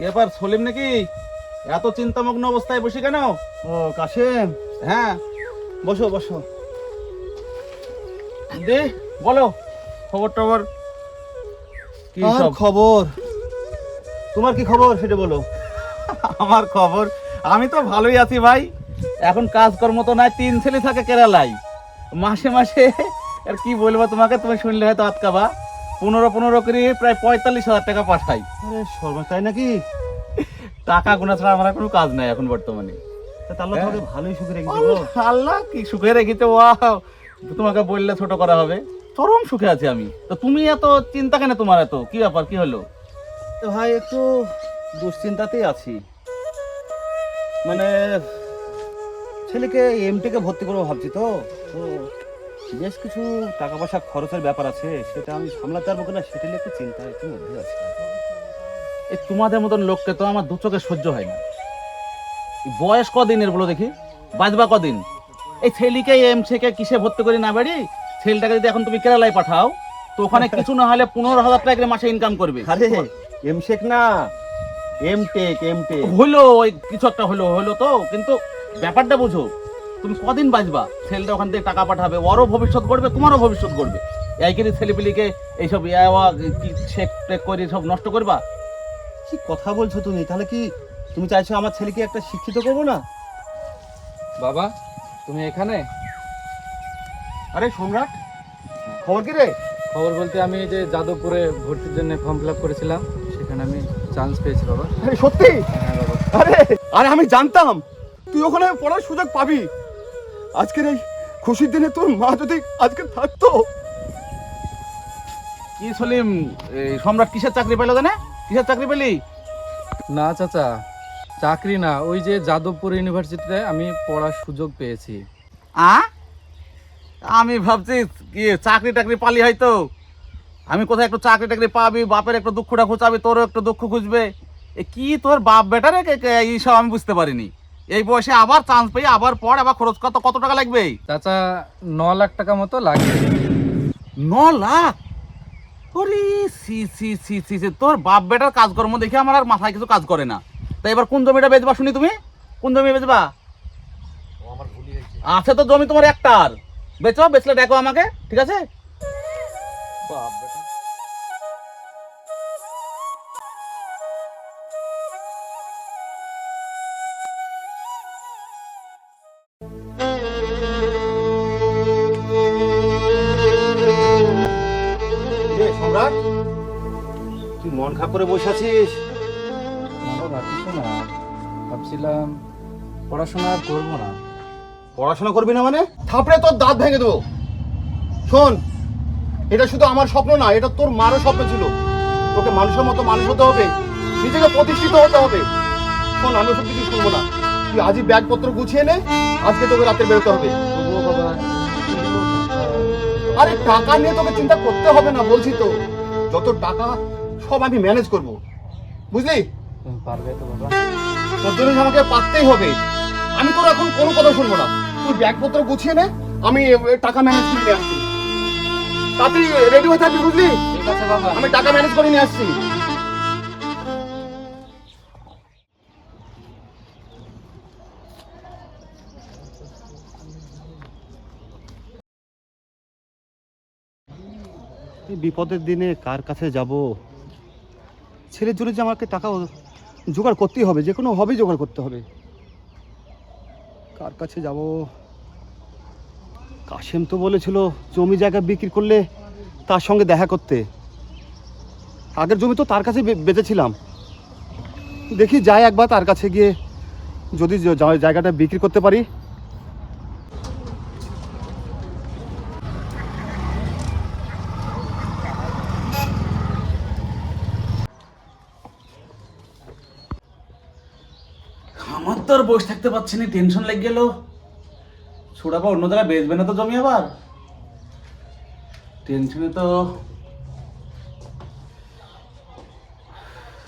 কে ব্যাপার সলিম নাকি? এত চিন্তামগ্ন অবস্থায় বসে কেন? ও কাশেম, হ্যাঁ, বসো বসো। দে বলো, খবর টবর কি আর সব? খবর? তোমার কি খবর সেটা বলো। আমার খবর, আমি তো ভালোই আছি ভাই। এখন কাজকর্ম তো নাই, 3 ছেলে থাকে কেরালায়। মাসে মাসে আর কি বলবো তোমাকে, তুমি শুনলে হয়তো আটকাবা। 15 করে প্রায় 45,000 টাকা পাঠাই। আরে শর্মা, তাই নাকি? টাকা গোনা ছাড়া আমার আর কোনো কাজ নাই এখন বর্তমানে। তাহলে হ্যাঁ। তোমাকে ভালোই সুখে রেখেছে গো। আল্লাহ কি সুখে রেখেছে, ওয়াও! তোমাকে বললে ছোট করা হবে। চরম সুখে আছি আমি। তো তুমি এত চিন্তা কেন? তোমার এত কি ব্যাপার, কি হলো? তো ভাই একটু দুশ্চিন্তাতেই আছি। মানে ছেলেকে এমটেকে ভর্তি করবো ভাবছি, তো তো বেশ কিছু টাকা পয়সা খরচের ব্যাপার আছে, সেটা আমি সামলাতে পারবো কিনা সেটা নিয়ে একটু চিন্তা একটু মধ্যে আছে। এই তোমাদের মতন লোককে তো আমার দু চোখে সহ্য হয় না। এই বয়স কদিনের বলো দেখি, বাজবা কদিন? এই ছেলেকে এমসেকে কিসে ভর্তি করি না বাড়ি? ছেলেটাকে যদি এখন তুমি কেরালায় পাঠাও, তো ওখানে কিছু না হলে 15,000 টাকা করে মাসে ইনকাম করবে। আরে এমশেক না, এমটেক এমটেক। হলো ওই কিছু একটা হলো হলো তো, কিন্তু ব্যাপারটা বুঝো। তুমি কদিন বাঁচবা? ছেলেটা ওখান থেকে টাকা পাঠাবে, ওরও ভবিষ্যৎ করবে, তোমারও ভবিষ্যৎ করবে। এইখানে ছেলেপিলিকে এইসব শেক টেক করে সব নষ্ট করবা? কি কথা বলছো তুমি? তাহলে কি তুমি চাইছো আমার ছেলেকে একটা শিক্ষিত করবো না? বাবা, তুমি এখানে? আরে সম্রাট, খবর কি রে? খবর বলতে আমি এই যে যাদবপুরে ভর্তির জন্য ফর্ম ফিল আপ করেছিলাম, সেখানে আমি চান্স পেয়েছি বাবা। আরে সত্যি? হ্যাঁ বাবা। আরে আরে আমি জানতাম তুই ওখানে পড়ার সুযোগ পাবি। আজকের এই খুশির দিনে তোর মা যদি আজকে থাকতো। কি সলিম, এই সম্রাট কিসের চাকরি পেলো জানে? কিসের চাকরি পেলি? না চাচা, চাকরি না, ওই যে যাদবপুর ইউনিভার্সিটিতে আমি পড়ার সুযোগ পেয়েছি। আমি ভাবছি কি চাকরি টাকরি পালি হয়তো। আমি কোথায় একটু চাকরি টাকরি পাবি, বাপের একটু দুঃখটা খুঁচাবি, তোরও একটু দুঃখ খুঁজবে। এ কি তোর বাপ বেটারে এইসব আমি বুঝতে পারিনি। এই বয়সে আবার চান্স পেয়ে আবার পড়, আবার খরচ কত কত টাকা লাগবে? চাচা 9 লাখ টাকা মতো লাগবে। 9 লাখ? ওরে সি সি সি সি সি, তোর বাপ বেটার কাজকর্ম দেখে আমার আর মাথায় কিছু কাজ করে না। তা এবার কোন জমিটা বেচবা শুনি? তুমি কোন জমি বেচবা? আছে তো জমি তোমার একটার, বেচো, বেচলে দেখো আমাকে, ঠিক আছে? বাপ বেটা। রে সম্রাট, তুই মন খারাপ করে বসে আছিস? বাবা কিছু না, ভাবছিলাম পড়াশোনা আর করবো না। পড়াশোনা করবি না মানে? থাপড়ে তোর দাঁত ভেঙে দেবো। শোন, এটা শুধু আমার স্বপ্ন না, এটা তোর মারও স্বপ্ন ছিল। তোকে মানুষের মতো মানুষ হতে হবে, নিজেকে প্রতিষ্ঠিত হতে হবে। শোন, আমি ওসব কিছু শুনবো না। তুই আজই ব্যাগপত্র গুছিয়ে নে, আজকে তোকে রাতে বেরোতে হবে। তবুও বাবা, আরে টাকা নিয়ে তোকে চিন্তা করতে হবে না বলছি তো। যত টাকা সব আমি ম্যানেজ করব, বুঝলি? তুমি পারবে তো বাবা? তোর জন্য আমাকে পারতেই হবে। আমি তোর এখন কোনো কথা শুনবো না। তুই ব্যাগপত্র গুছিয়ে নে, আমি টাকা ম্যানেজ করে নিয়ে আসছি। তাড়াতাড়ি রেডি হয়ে থাকবি, বুঝলি? ঠিক আছে বাবা। আমি টাকা ম্যানেজ করে নিয়ে আসছি। এই বিপদের দিনে কার কাছে যাব? ছেলের জন্য যে আমাকে টাকা জোগাড় করতেই হবে, যে কোনো হবেই জোগাড় করতে হবে। কার কাছে যাব? কাশেম তো বলেছিল জমি জায়গা বিক্রি করলে তার সঙ্গে দেখা করতে। আগের জমি তো তার কাছে বেচেছিলাম। দেখি যাই একবার তার কাছে গিয়ে, যদি জায়গাটা বিক্রি করতে পারি। আমার তো আর বসে থাকতে পারছি না, টেনশন লেগে গেল। ছোড়াবা অন্য জায়গায় বেচবে না তো জমি আবার? টেনশনে তো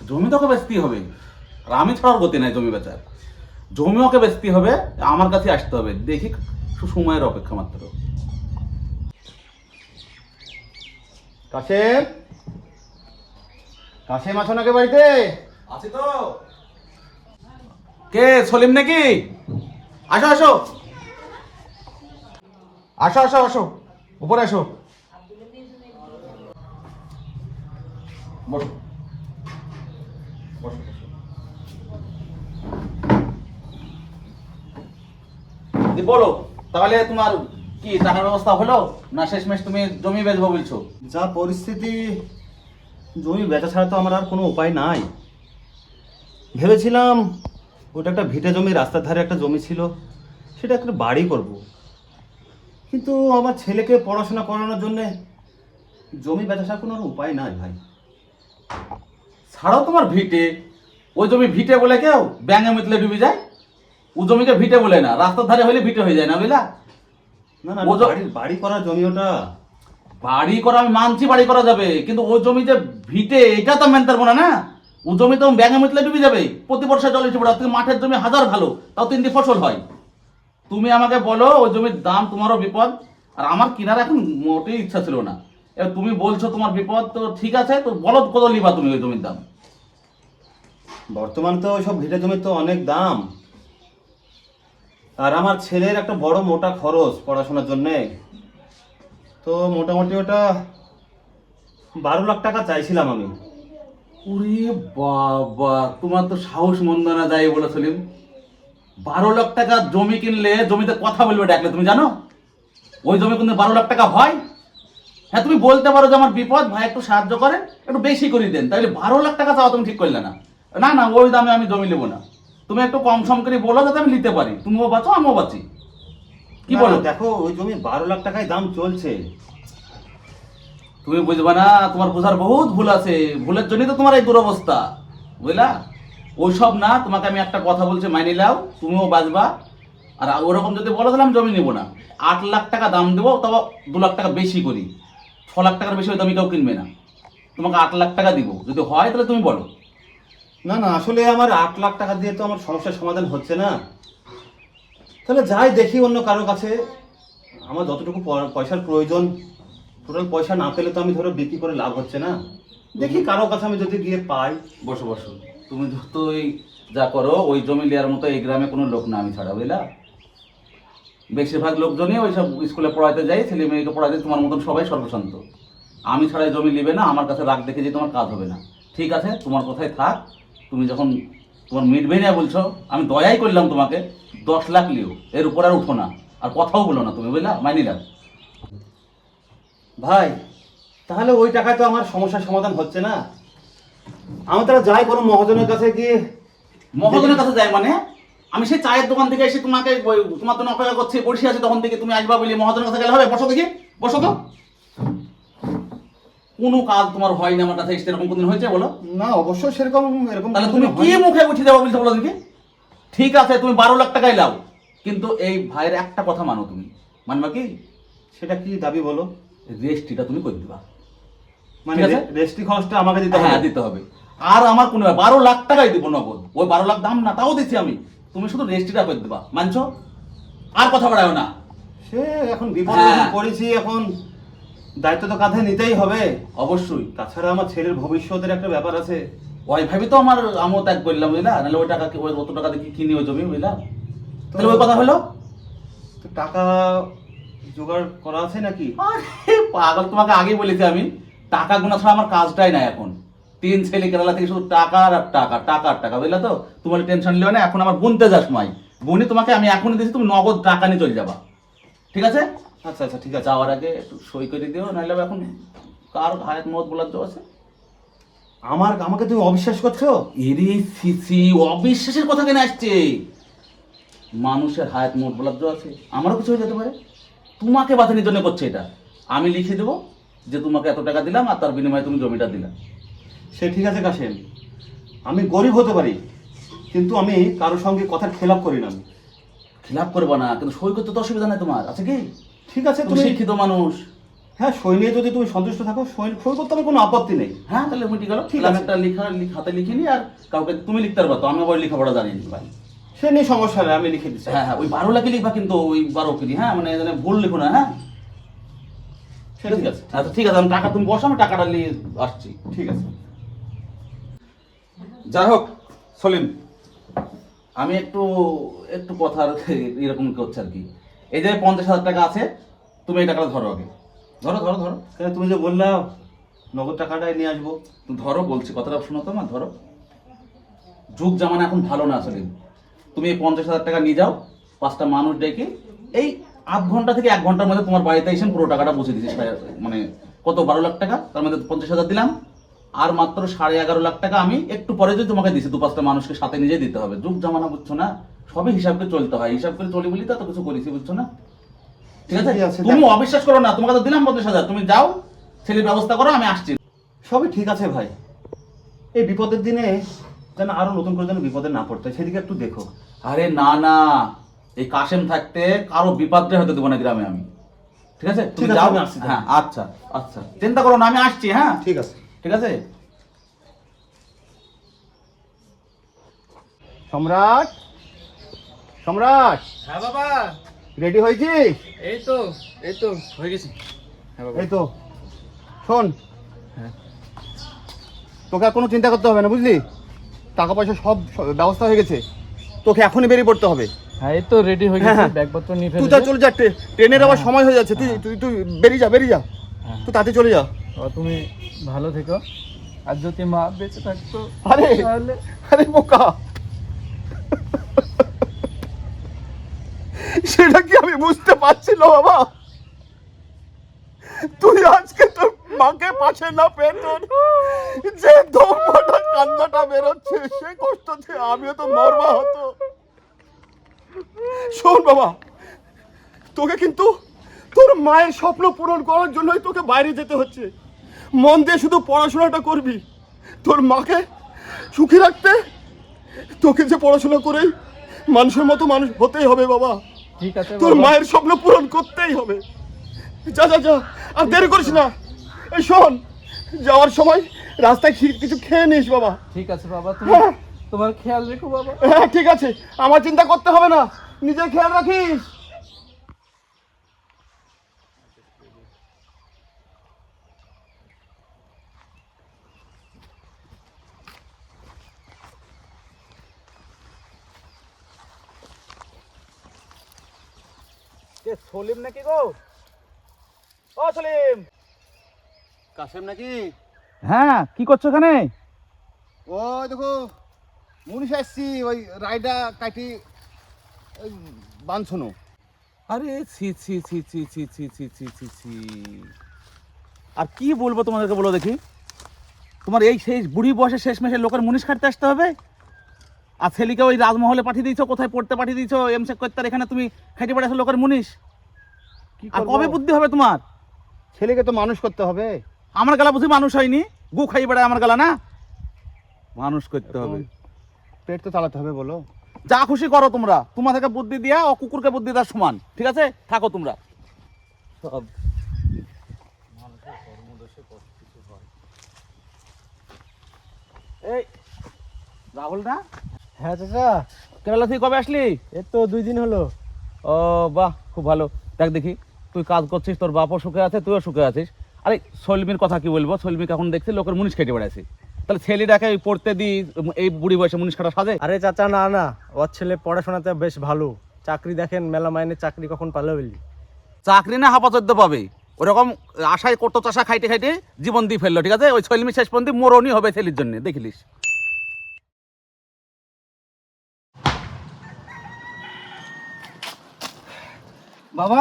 জমি তোকে বেচতেই হবে। আর আমি ছাড়ার গতি নাই জমি বেচার। জমি ওকে বেচতেই হবে, আমার কাছে আসতে হবে। দেখি সময়ের অপেক্ষা মাত্র। কাশেম, কাশেম আছো নাকি বাড়িতে? আছি তো। কে সলিম নাকি? আসো আসো আসো আসো আসো, উপরে আসো। বসো বসো বসো। বলো, তাহলে তোমার কি টাকার ব্যবস্থা হলো, না শেষমেশ তুমি জমি বেচবো বলছো? যা পরিস্থিতি, জমি বেচা ছাড়া তো আমার আর কোনো উপায় নাই। ভেবেছিলাম ওটা একটা ভিটে জমি, রাস্তার ধারে একটা জমি ছিল, সেটা একটা বাড়ি করব। কিন্তু আমার ছেলেকে পড়াশোনা করানোর জন্য জমি বেচা ছাড়া কোনো আর উপায় নাই ভাই। ছাড়াও তোমার ভিটে, ওই জমি ভিটে বলে কেউ ব্যাঙে মুতলে ডুবে যায়? ও জমিকে ভিটে বলে না, রাস্তার ধারে হলে ভিটে হয়ে যায় না, বুঝলা? না না, ও বাড়ি করার জমি ওটা। বাড়ি করা আমি মানছি, বাড়ি করা যাবে, কিন্তু ওই জমি যে ভিটে এটা তো মেনতে পারবো না। ও জমি তো ব্যাঙে মুতলে ডুবে যাবে, প্রতি বর্ষে জল এসে পড়ে। তুমি মাঠের জমি হাজার ভালো, তাও 3টি ফসল হয়। তুমি আমাকে বলো, ওই জমির দাম, তোমারও বিপদ, আর আমার কেনার এখন মোটেই ইচ্ছা ছিল না। এবার তুমি বলছো তোমার বিপদ, তো ঠিক আছে, তো বলো কত লিবা তুমি ওই জমির দাম? বর্তমান তো ওইসব ভিটে জমির তো অনেক দাম, আর আমার ছেলের একটা বড় মোটা খরচ পড়াশোনার জন্যে। তো মোটামুটি ওটা 12 লাখ টাকা চাইছিলাম আমি। ওরে বাবা, তোমার তো সাহস মন্দ না যায় বলে সলিম। 12 লাখ টাকা জমি কিনলে জমিতে কথা বলবে ডাকলে, তুমি জানো ওই জমি কিন্তু 12 লাখ টাকা হয়? হ্যাঁ, তুমি বলতে পারো যে আমার বিপদ, ভাই একটু সাহায্য করেন, একটু বেশি করে দেন, তাহলে 12 লাখ টাকা চাওয়া তুমি ঠিক করলে না। না না, ওই দামে আমি জমি নেবো না। তুমি একটু কম সম করে বলো, যাতে আমি নিতে পারি, তুমিও বাঁচো আমিও বাঁচি। কি না, বলো? দেখো ওই জমি 12 লাখ টাকায় দাম চলছে। তুমি বুঝবে না, তোমার বোঝার বহুত ভুল আছে, ভুলের জন্যই তো তোমার এই দুরবস্থা, বুঝলা? ওইসব না, তোমাকে আমি একটা কথা বলছি, মাইনে নাও, তুমিও বাঁচবা। আর ওরকম যদি বলো তাহলে আমি জমি নেবো না। 8 লাখ টাকা দাম দেবো, তবে 2 লাখ টাকা বেশি করি। 6 লাখ টাকার বেশি হয়তো আমি কেউ কিনবে না। তোমাকে 8 লাখ টাকা দিব, যদি হয় তাহলে তুমি বলো। না না, আসলে আমার 8 লাখ টাকা দিয়ে তো আমার সমস্যার সমাধান হচ্ছে না। তাহলে যাই দেখি অন্য কারো কাছে। আমার যতটুকু পয়সার প্রয়োজন, টোটাল পয়সা না পেলে তো আমি ধরো বিক্রি করে লাভ হচ্ছে না। দেখি কারো কাছে আমি যদি গিয়ে পাই। বসো বসো, তুমি যতই যা করো, ওই জমি নেওয়ার মতো এই গ্রামে কোনো লোক না আমি ছাড়া, বুঝলা? বেশিরভাগ লোকজনই ওইসব স্কুলে পড়াইতে যাই, ছেলে মেয়েকে পড়াইতে, তোমার মতন সবাই সর্বশান্ত। আমি ছাড়াই জমি নেবে না, আমার কাছে রাগ দেখে যে তোমার কাজ হবে না। ঠিক আছে, তোমার কথাই থাক। তুমি যখন তোমার মিটবে না বলছো, আমি দয়াই করলাম তোমাকে, 10 লাখ লিও, এর উপর আর উঠো না, আর কথাও বলো না তুমি, বুঝলা? মাইনিলাম। ভাই, তাহলে ওই টাকায় তো আমার সমস্যার সমাধান হচ্ছে না। আমি তারা যাই কোনো মহাজনের কাছে গিয়ে। মহাজনের কাছে যাই মানে? আমি সেই চায়ের দোকান থেকে এসে তোমাকে তোমার জন্য অপেক্ষা করছি, বসে আছি, তখন থেকে তুমি আসবা বলি মহাজনের কাছে গেলে হবে? বসো দেখি, বসো তো। কোনো কাজ তোমার হয়নি আমার কাছে এসে, এরকম কোনদিন হয়েছে বলো? না, অবশ্যই সেরকম এরকম। তাহলে তুমি কি মুখে উঠে দেবো বলছো বলো দেখি? ঠিক আছে, তুমি 12 লাখ টাকাই লাও, কিন্তু এই ভাইয়ের একটা কথা মানো, তুমি মানবা কি? সেটা কি দাবি বলো? রেস্ট্রিটা তুমি করে দিবা। মানে ঠিক আছে? রেজিস্ট্রি খরচটা আমাকে দিতে হবে? হ্যাঁ, দিতে হবে। আর আমার কোনো 12 লাখ টাকাই দিব নগদ, ওই 12 লাখ দাম না, তাও দিচ্ছি আমি, তুমি শুধু রেস্ট্রিটা করে দিবা, মানছো? আর কথা বাড়াও না। সে এখন বিপদ হ্যাঁ। পড়েছি, এখন দায়িত্ব তো কাঁধে নিতেই হবে। অবশ্যই। তাছাড়া আমার ছেলের ভবিষ্যতের একটা ব্যাপার আছে। ওই ভাবি তো আমার আমিও ত্যাগ করলাম, বুঝলা? নাহলে ওই টাকা ওই অত টাকা দিয়ে কিনি ওই জমি, বুঝলা? তাহলে ওই কথা হলো। তো টাকা জোগাড় করা আছে নাকি? আরে পাগল, তোমাকে আগেই বলেছি আমি, টাকা গোনা ছাড়া আমার কাজটাই নাই এখন। 3 ছেলে কেরালা থেকে শুধু টাকা আর টাকা, টাকা আর টাকা, বুঝলা? তো তোমার টেনশন লিও না, এখন আমার গুনতে যাস সময় গুনি, তোমাকে আমি এখনই দিচ্ছি, তুমি নগদ টাকা নিয়ে চলে যাবা, ঠিক আছে? আচ্ছা আচ্ছা, ঠিক আছে। যাওয়ার আগে একটু সই করে দিও, নাহলে এখন কার হায়াত মত বলার জন্য আছে। আমাকে তুমি অবিশ্বাস করছো? এরে সিসি, অবিশ্বাসের কথা কেন আসছে? মানুষের হায়াত মোট বলার জন্য আছে, আমারও কিছু হয়ে যেতে পারে। তোমাকে বাঁচানোর জন্য করছে এটা। আমি লিখে দেবো যে তোমাকে এত টাকা দিলাম, আর তার বিনিময়ে তুমি জমিটা দিলাম। সে ঠিক আছে কাশেম, আমি গরিব হতে পারি, কিন্তু আমি কারোর সঙ্গে কথার খেলাপ করি না। খিলাপ করবো না, কিন্তু সই করতে তো অসুবিধা নেই তোমার, আছে কি? ঠিক আছে, তুমি শিক্ষিত মানুষ। হ্যাঁ, সই নিয়ে যদি তুমি সন্তুষ্ট থাকো, সই করতে আমার কোনো আপত্তি নেই। হ্যাঁ, তাহলে মিটি গেল। ঠিক ঠিক আছে, আছে। একটা হাতে লিখিনি, আর কাউকে তুমি লিখতে পারবা তো, আমি আবার লেখাপড়া জানি না ভাই। সে নিয়ে সমস্যা নেই, আমি লিখে দিচ্ছি। হ্যাঁ হ্যাঁ, ওই 12 লাখে লিখবা, কিন্তু ওই 12 কিনি, হ্যাঁ, মানে যেন ভুল লিখো না। হ্যাঁ, ঠিক আছে। আচ্ছা ঠিক আছে, আমি টাকা তুমি বসো, আমি টাকাটা নিয়ে আসছি। ঠিক আছে। যাই হোক সলিম, আমি একটু একটু কথার এরকম করছে আর কি। এই যে 50,000 টাকা আছে, তুমি এই টাকাটা ধরো আগে। ধরো ধরো ধরো। কেন তুমি যে বললা নগদ টাকাটাই নিয়ে আসবো। তুমি ধরো, বলছি কথাটা শোনো তো না, ধরো। যুগ জামানা এখন ভালো না সলিম। তুমি এই 50,000 টাকা নিয়ে যাও, 5টা মানুষ ডেকে এই আধ ঘন্টা থেকে 1 ঘন্টার মধ্যে তোমার বাড়িতে এসে পুরো টাকাটা বুঝে দিচ্ছি। মানে কত, 12 লাখ টাকা, তার মধ্যে 50,000 দিলাম, আর মাত্র 11.5 লাখ টাকা আমি একটু পরে যদি তোমাকে দিছি, 2-5টা মানুষকে সাথে নিজে দিতে হবে। যুগ জামানা বুঝছো না, সবই হিসাব করে চলতে হয়। হিসাব করে চলি বলি তো এত কিছু করেছি, বুঝছো না? ঠিক আছে, ঠিক আছে, তুমি দেখো। অবিশ্বাস করো না, তোমাকে তো দিলাম 50,000, তুমি যাও ছেলের ব্যবস্থা করো, আমি আসছি। সবই ঠিক আছে ভাই, এই বিপদের দিনে যেন আরো নতুন করে যেন বিপদে না পড়তে হয়, সেদিকে একটু দেখো। আরে না না, এই কাশেম থাকতে কারো বিপদে হতে দেবো না গ্রামে আমি। ঠিক আছে, তুমি ঠিক আছে, যাও। আমি আসছি। হ্যাঁ আচ্ছা আচ্ছা, চিন্তা করো না, আমি আসছি। হ্যাঁ ঠিক আছে। ঠিক আছে। সম্রাট, সম্রাট, হ্যাঁ বাবা, রেডি হয়েছিস? এই তো হয়ে গেছি। হ্যাঁ বাবা। এই তো শোন, হ্যাঁ। তোকে আর কোনো চিন্তা করতে হবে না, বুঝলি? টাকা পয়সা সব ব্যবস্থা হয়ে গেছে, তোকে এখনই বেরিয়ে পড়তে হবে। হ্যাঁ এই তো রেডি হয়ে হ্যাঁ, গেছি, হ্যাঁ। ব্যাগপত্র নিয়ে তুই তা ফেলেছি। চলে যা, ট্রেনের আবার হ্যাঁ। সময় হয়ে যাচ্ছে, তুই তুই তুই বেরিয়ে যা, বেরিয়ে যা, হ্যাঁ। তুই তাতে চলে যা। তুমি ভালো থেকো, আর যদি মা বেঁচে থাকতো আরে তাহলে। আরে বোকা, সেটা কি আমি বুঝতে পারছি না বাবা? তুই আজকে তোর মাকে পাশে না পেয়ে তোর যে ধর্মটা কান্নাটা বেরোচ্ছে, সে কষ্টতে আমিও তো মরবা হতো। শোন বাবা, তোকে কিন্তু তোর মায়ের স্বপ্ন পূরণ করার জন্যই তোকে বাইরে যেতে হচ্ছে। মন দিয়ে শুধু পড়াশোনাটা করবি, তোর মাকে সুখী রাখতে তোকে যে পড়াশোনা করেই মানুষের মতো মানুষ হতেই হবে বাবা। ঠিক আছে তোর বাবা। মায়ের স্বপ্ন পূরণ করতেই হবে। যা যা যা, আর দেরি করিস না। এই শোন, যাওয়ার সময় রাস্তায় কিছু খেয়ে নিস বাবা। ঠিক আছে বাবা, তুমি হ্যাঁ। তোমার খেয়াল রেখো বাবা। হ্যাঁ ঠিক আছে, আমার চিন্তা করতে হবে না, নিজের খেয়াল রাখিস। সলিম নাকি গো? ও সলিম। কাশেম নাকি? হ্যাঁ, কি করছো এখানে? ও দেখো, মুনিশ আসছি, ওই রায়ডা কাটি বাঁধছনো। আরে ছি ছি ছি ছি ছি ছি ছি ছি ছি ছি, আর কি বলবো তোমাদেরকে, বলো দেখি। তোমার এই সেই বুড়ি বয়সে শেষ মেশে লোকের মুনিশ কাটতে আসতে হবে? আর ছেলেকে ওই রাজমহলে পাঠিয়ে দিয়েছো, কোথায় পড়তে পাঠিয়ে দিয়েছো এমসেক করতে, আর এখানে তুমি খাইতে পাঠাচ্ছো লোকের মুনিশ। কি আর করবো? কবে বুদ্ধি হবে তোমার? ছেলেকে তো মানুষ করতে হবে। আমার গালা বুঝি মানুষ হয়নি? গু খাই বেড়ায় আমার গালা না, মানুষ করতে হবে। পেট তো চালাতে হবে, বলো। যা খুশি করো তোমরা, তোমার থেকে বুদ্ধি দিয়া ও কুকুরকে বুদ্ধি দেওয়ার সমান। ঠিক আছে, থাকো তোমরা সব। এই রাহুল না? হ্যাঁ চাচা, কেরালা থেকে কবে আসলি? এই তো 2 দিন হলো। ও বাহ, খুব ভালো। দেখ দেখি, তুই কাজ করছিস, তোর বাপও সুখে আছে, তুইও সুখে আছিস। আরে সলমির কথা কি বলবো, সলমিক এখন দেখছি লোকের মুনিশ কেটে বেড়াইছে। তাহলে ছেলেটাকে ওই পড়তে দিই, এই বুড়ি বয়সে মুনিশ কাটা সাজে? আরে চাচা না না, ওর ছেলে পড়াশোনাতে বেশ ভালো, চাকরি দেখেন মেলা মাইনে চাকরি কখন পালো বলি। চাকরি না হাফাজত পাবে, ওরকম আশায় কত চাষা খাইতে খাইতে জীবন দিয়ে ফেললো। ঠিক আছে, ওই সলমি শেষ পর্যন্ত মরণই হবে ছেলের জন্য, দেখিলিস। বাবা,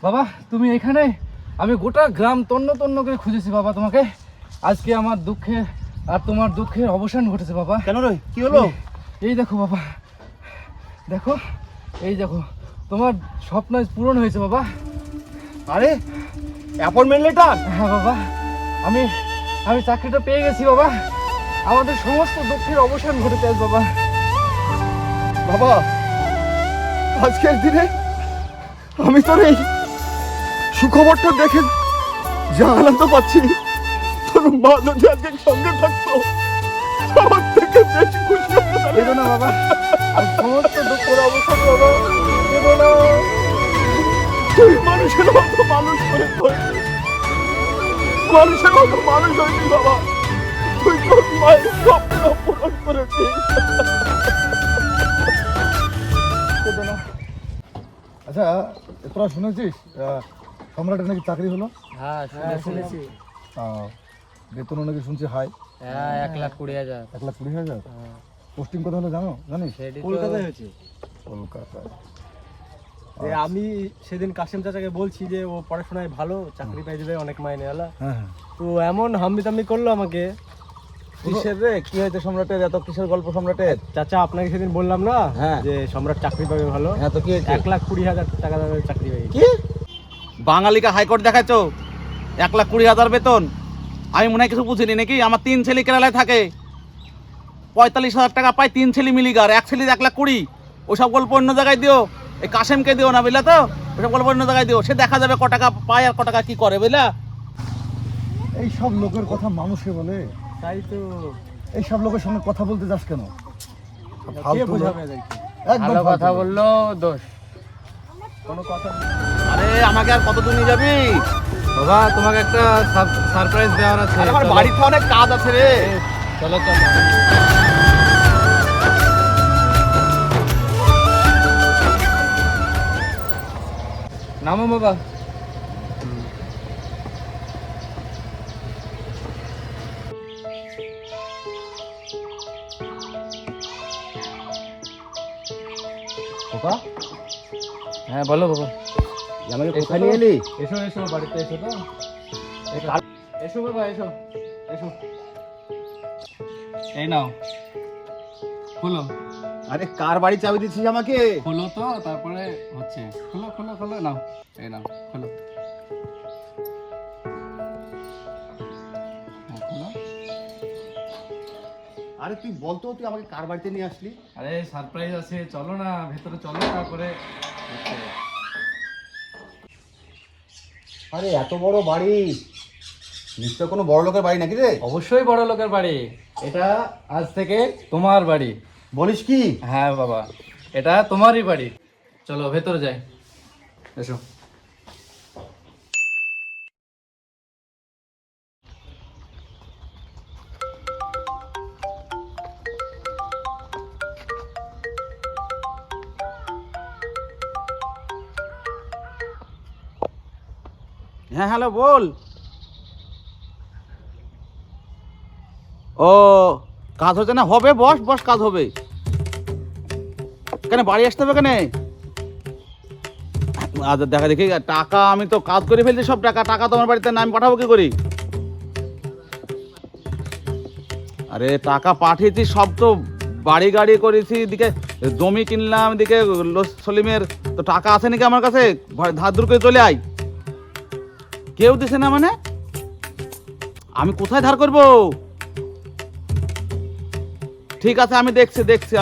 বাবা তুমি এখানে? আমি গোটা গ্রাম তন্ন তন্ন করে খুঁজেছি বাবা তোমাকে। আজকে আমার দুঃখে আর তোমার দুঃখের অবসান ঘটেছে বাবা। কেন রে, কি হলো? এই দেখো বাবা, দেখো, এই দেখো, তোমার স্বপ্ন আজ পূরণ হয়েছে বাবা। আরে অ্যাপয়েন্টমেন্ট লেটার? হ্যাঁ বাবা, আমি আমি চাকরিটা পেয়ে গেছি বাবা। আমাদের সমস্ত দুঃখের অবসান ঘটেছে আজ বাবা। বাবা, আজকের দিনে আমি তোর এই সুখবরটা দেখে যা আনন্দ পাচ্ছি, তোর মা যদি আজকে সঙ্গে থাকতো আমার থেকে বেশি খুশি হতো। দেবো না বাবা, আজ সমস্ত দুঃখের অবসান বাবা, দেবো না। তুই মানুষের মতো মানুষ করে ধরছিস, মানুষের মতো মানুষ হয়েছিস বাবা। তুই তোর মায়ের স্বপ্ন পূরণ করেছিস। আচ্ছা, তোরা শুনেছিস সম্রাটের নাকি চাকরি হলো? হ্যাঁ শুনেছি। বেতনও নাকি শুনছি হাই, হ্যাঁ 1,20,000। 1,20,000। পোস্টিং কোথায় হলো জানিস? কলকাতায় হয়েছে। কলকাতায়। আমি সেদিন কাসেম চাচাকে বলছি যে ও পড়াশোনায় ভালো, চাকরি পেয়ে যাবে অনেক মাইনে আলা। হ্যাঁ হ্যাঁ। তো এমন হাম্মি তাম্মি করলো আমাকে। কিসের রে, কি হয়েছে সম্রাটের, এত কিসের গল্প সম্রাটের? চাচা আপনাকে সেদিন বললাম না হ্যাঁ। যে সম্রাট চাকরি পাবে ভালো। হ্যাঁ, তো কি হয়েছে? 1,20,000 টাকা দামের চাকরি পেয়ে গেছে। কি বাঙালিকে হাইকোর্ট দেখাচ্ছ? 1,20,000 বেতন? আমি মনে হয় কিছু বুঝিনি নাকি? আমার 3 ছেলে কেরালায় থাকে, 45,000 টাকা পায় 3 ছেলে মিলিগার, এক ছেলে 1,20,000। ওসব গল্প অন্য জায়গায় দিও, এই কাসেমকে দিও না, বুঝলা তো? ওসব গল্প অন্য জায়গায় দিও, সে দেখা যাবে ক টাকা পায় আর ক টাকা কি করে, বুঝলা? এই সব লোকের কথা মানুষে বলে, তাই তো। এই সব লোকের সঙ্গে কথা বলতে যাস কেন? কে ফালতু লোক। বোঝাবে এদেরকে? একদম ভালো ফালতু কথা লোক। বললো দোষ। কোনো কথা নেই। আরে আমাকে আর কত দূর নিয়ে যাবি? বাবা তোমাকে একটা সারপ্রাইজ দেওয়ার আছে। আরে আমার চলো। বাড়িতে অনেক কাজ আছে রে। চলো চলো। নামো বাবা। খোকা, হ্যাঁ বলো বাবা। আমাকে কোথায় নিয়ে এলি? এসো এসো, বাড়িতে এসো তো। এসো বাবা, এসো এসো। এই নাও, খুলো আরে কার বাড়ি চাবি দিচ্ছিস আমাকে? খুলো তো, তারপরে হচ্ছে। খুলো খুলো খুলো, নাও এই নাও, খুলো। হ্যাঁ, খুলো। আরে তুই বলতো তুই আমাকে কার বাড়িতে নিয়ে আসলি? আরে সারপ্রাইজ আছে, চলো না ভেতরে, চলো তারপরে হচ্ছে। আরে এত বড় বাড়ি, নিশ্চয় কোনো বড় লোকের বাড়ি নাকি রে? অবশ্যই বড় লোকের বাড়ি। এটা আজ থেকে তোমার বাড়ি। বলিস কি? হ্যাঁ বাবা, এটা তোমারই বাড়ি। চলো ভেতরে যাই, এসো। হ্যাঁ হ্যালো, বল। ও কাজ হচ্ছে না? হবে, বস বস, কাজ হবে। কেন বাড়ি আসতে হবে কেন? আচ্ছা দেখা দেখি, টাকা আমি তো কাজ করে ফেলছি, সব টাকা টাকা তোমার বাড়িতে না আমি পাঠাবো কি করি? আরে টাকা পাঠিয়েছি সব, তো বাড়ি গাড়ি করেছি, এদিকে জমি কিনলাম, এদিকে সলিমের তো টাকা আছে নাকি আমার কাছে? ধার দূর করে চলে আয়। কেউ দিছে না মানে? আমি কোথায় ধার করব? ঠিক আছে,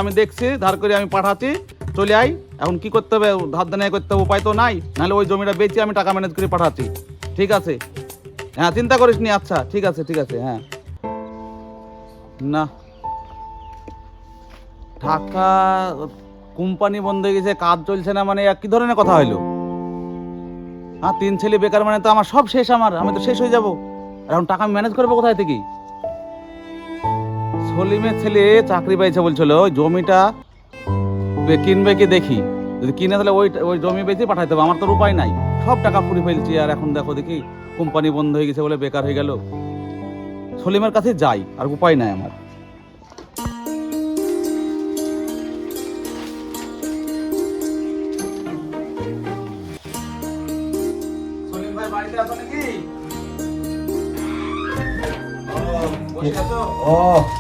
আমি দেখছি ধার করে আমি পাঠাচ্ছি, চলে আই। এখন কি করতে হবে? ধার দেনা করতে হবে, উপায় তো নাই, নাহলে ওই জমিটা বেচে আমি টাকা ম্যানেজ করে পাঠাচ্ছি। ঠিক আছে, হ্যাঁ চিন্তা করিস নি। আচ্ছা ঠিক আছে হ্যাঁ। না, টাকা কোম্পানি বন্ধ হয়ে গেছে, কাজ চলছে না, মানে কি ধরনের কথা হইলো? হ্যাঁ 3 ছেলে বেকার মানে তো আমার সব শেষ, আমি তো শেষ হয়ে যাব। আর এখন টাকা ম্যানেজ করবো কোথায় থেকে? সলিমের ছেলে চাকরি পাইছে বলছিল, ওই জমিটা কিনবে কি দেখি, যদি কিনে তাহলে ওই জমি বেচে পাঠাইতে হবে। আমার তো উপায় নাই, সব টাকা পুড়ে ফেলছি। আর এখন দেখো দেখি কোম্পানি বন্ধ হয়ে গেছে বলে বেকার হয়ে গেল। সলিমের কাছে যাই, আর উপায় নাই আমার। সলিম ভাই বাড়িতে আছো নাকি? বসে আছো? ও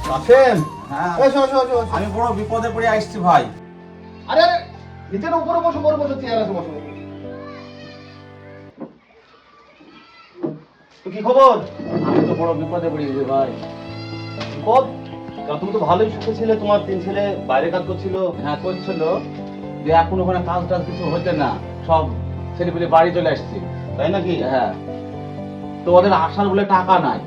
কাসেম, হ্যাঁ, এসো এসো এসো এসো। আমি বড় বিপদে পড়ে আসছি ভাই। আরে আরে নিচের উপরে বসো, চেয়ার আছে, বসো। তো কি খবর? আমি তো বড় বিপদে পড়ে গেছি ভাই। বিপদ? তুমি তো ভালোই সুখে ছিলে, তোমার 3 ছেলে বাইরে কাজ করছিল। হ্যাঁ করছিল, যে এখন ওখানে কাজ টাজ কিছু হচ্ছে না, সব ছেলেপিলে বাড়ি চলে আসছে। তাই নাকি? হ্যাঁ, তো ওদের আসার বলে টাকা নাই।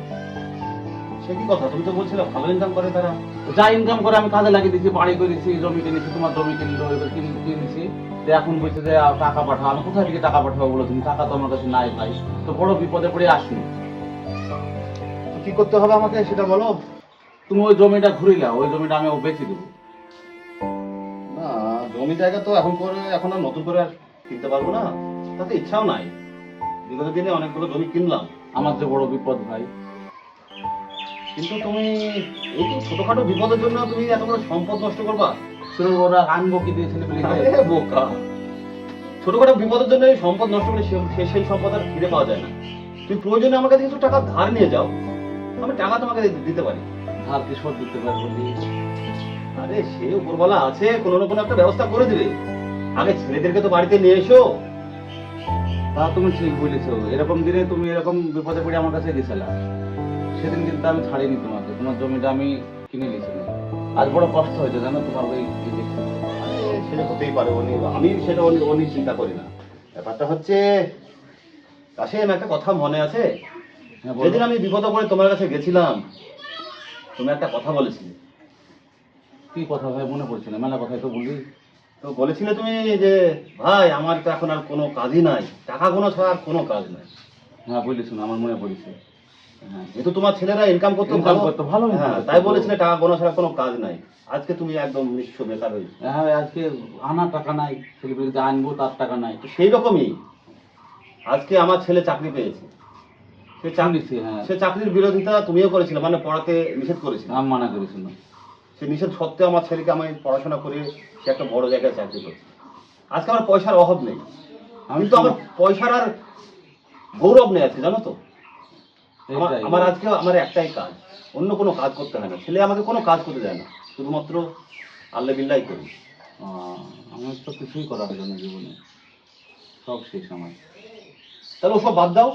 সে কি কথা? তুমি তো বলছিলে ভালো ইনকাম করে তারা। যা ইনকাম করে আমি কাজে লাগিয়ে দিচ্ছি, বাড়ি করে দিচ্ছি, জমি কিনেছি, তোমার জমি কিনলো, এবার কিনেছি। তো এখন বলছে যে টাকা পাঠাও। আমি কোথায় থেকে টাকা পাঠাবো বলো তুমি? টাকা তো আমার কাছে নাই ভাই, তো বড় বিপদে পড়ে আসনি। তো কি করতে হবে আমাকে সেটা বলো। তুমি ওই জমিটা ঘুরিলা, ওই জমিটা আমি বেচে দেবো। না, জমি জায়গা তো এখন আর নতুন করে আর কিনতে পারবো না, তাতে ইচ্ছাও নাই। বিগত দিনে অনেকগুলো জমি কিনলাম। আমার যে বড় বিপদ ভাই। কিন্তু তুমি এই তো ছোটখাটো বিপদের জন্য তুমি এত বড় সম্পদ নষ্ট করবা? শুনে ওরা আনবো কি দিয়ে ছেলে আরে বোকা, ছোটখাটো বিপদের জন্য এই সম্পদ নষ্ট করে সেই সম্পদ আর ফিরে পাওয়া যায় না। তুমি প্রয়োজনে আমার কাছে কিছু টাকা ধার নিয়ে যাও, আমি টাকা তোমাকে দিতে পারি। ধার কি শোধ দিতে পারবো বলি? আরে সে উপরওয়ালা আছে, কোনো না কোনো একটা ব্যবস্থা করে দিবে। আগে ছেলেদেরকে তো বাড়িতে নিয়ে এসো। তা তুমি ঠিক বলেছো, এরকম দিনে তুমি এরকম বিপদে পড়ে আমার কাছে গেছিলা। সেদিন কিন্তু আমি ছাড়িনি তোমাকে, তোমার জমিটা আমি কিনে নিয়েছিলাম। আজ বড় কষ্ট হয়েছে জানো তোমার ওই আরে সেটা হতেই পারে, আমি সেটা উনি চিন্তা করি না। ব্যাপারটা হচ্ছে কাশেম, একটা কথা মনে আছে? হ্যাঁ, বলো। যেদিন আমি বিপদে পড়ে তোমার কাছে গেছিলাম, তুমি একটা কথা বলেছিলে। কি কথা ভাই মনে পড়ছে না, মেলা কথাই তো বলি। তো বলেছিলে তুমি যে ভাই আমার তো এখন আর কোনো কাজই নাই, টাকা গোনা ছাড়া আর কোনো কাজ নাই। হ্যাঁ বলেছো না, আমার মনে পড়েছে। হ্যাঁ, যেহেতু তোমার ছেলেরা ইনকাম করতে Income করতো, ভালো income হ্যাঁ, করতো। তাই বলেছিলে টাকা গোনা ছাড়া কোনো কাজ নাই। আজকে তুমি একদম নিঃস্ব বেকার হয়েছো। হ্যাঁ আজকে আনা টাকা নাই, ছেলেপিলেকে আনবো তার টাকা নাই। তো সেই রকমই আজকে আমার ছেলে চাকরি পেয়েছে। শুনেছি, হ্যাঁ। সে চাকরির বিরোধিতা তুমিও করেছিলে, মানে পড়াতে নিষেধ করেছিলে। আমি মানা করেছিল। সে নিষেধ সত্ত্বেও আমার ছেলেকে আমি পড়াশোনা করে সে একটা বড় জায়গায় চাকরি করছে। আজকে আমার পয়সার অভাব নেই, কিন্তু আমার পয়সার আর গৌরব নেই আজকে, জানো তো। এটাই। আমার আজকে আমার একটাই কাজ, অন্য কোনো কাজ করতে হয় না। ছেলে আমাকে কোনো কাজ করতে দেয় না, শুধুমাত্র আল্লাহ বিল্লাহ করি। আমার তো কিছুই করা হলো না জীবনে, সব শেষ আমার। তাহলে ওসব বাদ দাও,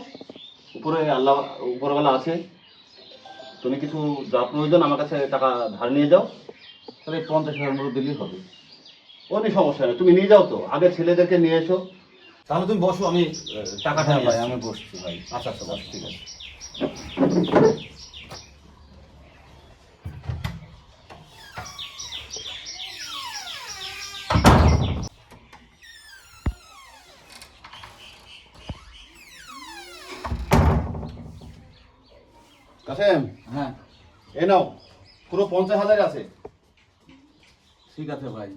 উপরওয়ালা আছে। তুমি কিছু যা প্রয়োজন আমার কাছে টাকা ধার নিয়ে যাও। তাহলে 50,000 মতো দিলেই হবে। কোনো সমস্যা নেই, তুমি নিয়ে যাও। তো আগে ছেলেদেরকে নিয়ে এসো, তাহলে তুমি বসো, আমি টাকাটা হ্যাঁ নিয়ে ভাই, আসছি। আমি বসছি ভাই। আচ্ছা আচ্ছা, বস, ঠিক আছে। কাসেম, হ্যাঁ এ নাও, পুরো 50,000 আছে। ঠিক আছে ভাই,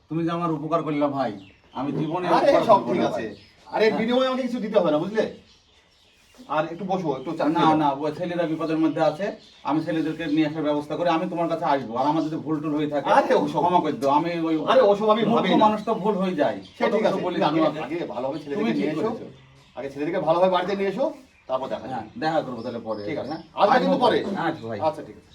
তুমি যে আমার উপকার করলে ভাই, আমি জীবনে আরে উপকার সব করবো ঠিক না আছে। ভাই। আরে বিনিময়ে আমাকে কিছু দিতে হবে না, বুঝলে। আর একটু বসো, একটু চা না খেয়ে না, নাও। ওই ছেলেরা বিপদের মধ্যে আছে, আমি ছেলেদেরকে নিয়ে আসার ব্যবস্থা করে আমি তোমার কাছে আসবো। আর আমার যদি ভুল টুল হয়ে থাকে আরে ওসব- ক্ষমা করে দাও। আমি ওই আরে ওসব আমি মূর্খ ভাবি না। মানুষ তো ভুল হয়ে যায়। সে কত ঠিক কিছু আছে, বলিস তুমি তোমাকে। আগে ভালোভাবে তুমি ছেলেদেরকে ঠিক নিয়ে এসো। করেছো। আগে ছেলেদেরকে ভালোভাবে বাড়িতে নিয়ে এসো, তারপর দেখা যাবে। হ্যাঁ দেখা করবো তাহলে পরে। ঠিক আছে, হ্যাঁ আসবে কিন্তু পরে। আচ্ছা ভাই। আচ্ছা ঠিক আছে।